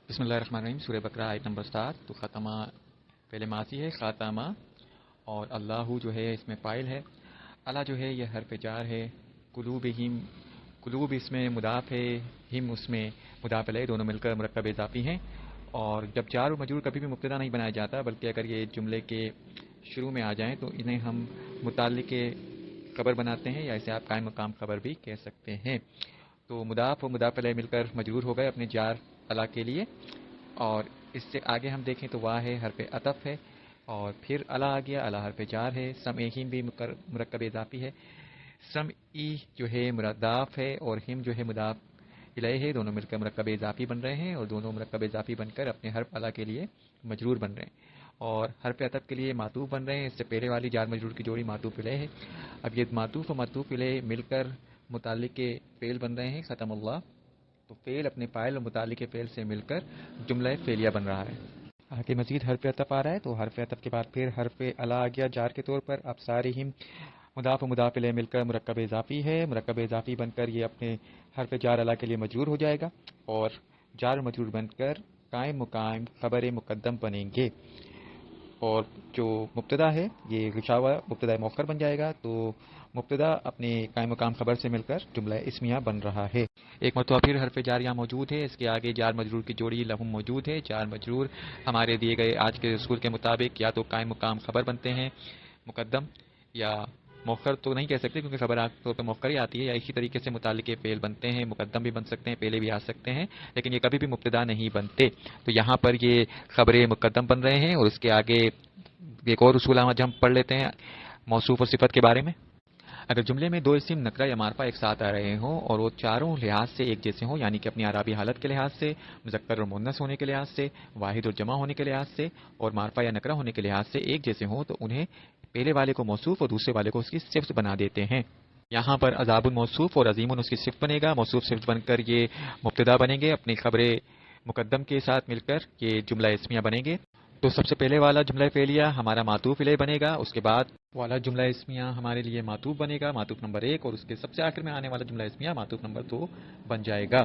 بسم اللہ الرحمن الرحیم، سورہ بقرہ آیت نمبر 7۔ تو خاتمہ پہلے ماضی ہے، خاتمہ، اور اللہ جو ہے اس میں فاعل ہے۔ اللہ جو ہے یہ حرف جار ہے۔ قلوبہم، قلوب اس میں مضاف ہے، ہم اس میں مضاف الیہ، دونوں مل کر مرکب اضافی ہیں۔ اور جب جار و مجرور کبھی بھی مبتدا نہیں بنایا جاتا، بلکہ اگر یہ جملے کے شروع میں آ جائیں تو انہیں ہم متعلق خبر بناتے ہیں، یا اسے آپ قائم مقام خبر بھی کہہ سکتے ہیں۔ تو مضاف و مضاف الیہ مل کر مجرور ہو گئے اپنے جار اللہ کے لیے۔ اور اس سے آگے ہم دیکھیں تو واہ ہے، حرف عطف ہے، اور پھر اللہ آ گیا، اللہ حرف جار ہے۔ سمعہم بھی مرکب اضافی ہے۔ سمعی جو ہے مضاف ہے، اور ہم جو ہے مضاف الیہ ہے، دونوں مل کر مرکب اضافی بن رہے ہیں، اور دونوں مرکب اضافی بن کر اپنے حرف اللہ کے لیے مجرور بن رہے ہیں، اور حرف عطف کے لیے معطوف بن رہے ہیں۔ اس سے پہلے والی جار مجرور کی جوڑی معطوف الیہ ہے۔ اب یہ معطوف و معطوف الیہ مل کر متعلق کے فعل بن رہے ہیں، ختم اللہ۔ تو فعل اپنے فاعل اور متعلق فعل سے مل کر جملہ فعلیہ بن رہا ہے۔ آگے مزید حرف عطف آ رہا ہے، تو حرف عطف کے بعد پھر حرف الا آ گیا جار کے طور پر۔ اب سارہم مضاف و مضاف الیہ مل کر مرکب اضافی ہے، مرکب اضافی بن کر یہ اپنے حرف جار الا کے لیے مجرور ہو جائے گا، اور جار مجرور بن کر قائم مقام خبر مقدم بنیں گے۔ اور جو مبتدا ہے یہ غشاوہ مبتدا مؤخر بن جائے گا، تو مبتدا اپنے قائم مقام خبر سے مل کر جملہ اسمیہ بن رہا ہے۔ ایک مرتبہ پھر حرف جار یہاں موجود ہے، اس کے آگے جار مجرور کی جوڑی لہم موجود ہے۔ جار مجرور ہمارے دیے گئے آج کے اصول کے مطابق یا تو قائم مقام خبر بنتے ہیں مقدم، یا مؤخر تو نہیں کہہ سکتے کیونکہ خبر عام طور پہ مؤخر ہی آتی ہے، یا اسی طریقے سے متعلق فعل بنتے ہیں، مقدم بھی بن سکتے ہیں، پہلے بھی آ سکتے ہیں، لیکن یہ کبھی بھی مبتدا نہیں بنتے۔ تو یہاں پر یہ خبر مقدم بن رہے ہیں، اور اس کے آگے ایک اور اصول آج ہم پڑھ لیتے ہیں موصوف اور صفت کے بارے میں۔ اگر جملے میں دو اسم نکرہ یا معرفہ ایک ساتھ آ رہے ہوں اور وہ چاروں لحاظ سے ایک جیسے ہوں، یعنی کہ اپنی اعرابی حالت کے لحاظ سے، مذکر اور مؤنث ہونے کے لحاظ سے، واحد اور جمع ہونے کے لحاظ سے، اور معرفہ یا نکرہ ہونے کے لحاظ سے ایک جیسے ہوں، تو انہیں پہلے والے کو موصوف اور دوسرے والے کو اس کی صفت بنا دیتے ہیں۔ یہاں پر عذاب موصوف اور عظیم اس کی صفت بنے گا۔ موصوف صفت بن کر یہ مبتدا بنیں گے، اپنی خبر مقدم کے ساتھ مل کر یہ جملہ اسمیہ بنیں گے۔ تو سب سے پہلے والا جملہ فعلیہ ہمارا معطوف الیہ بنے گا، اس کے بعد والا جملہ اسمیہ ہمارے لیے معطوف بنے گا، معطوف نمبر 1، اور اس کے سب سے آخر میں آنے والا جملہ اسمیہ معطوف نمبر 2 بن جائے گا۔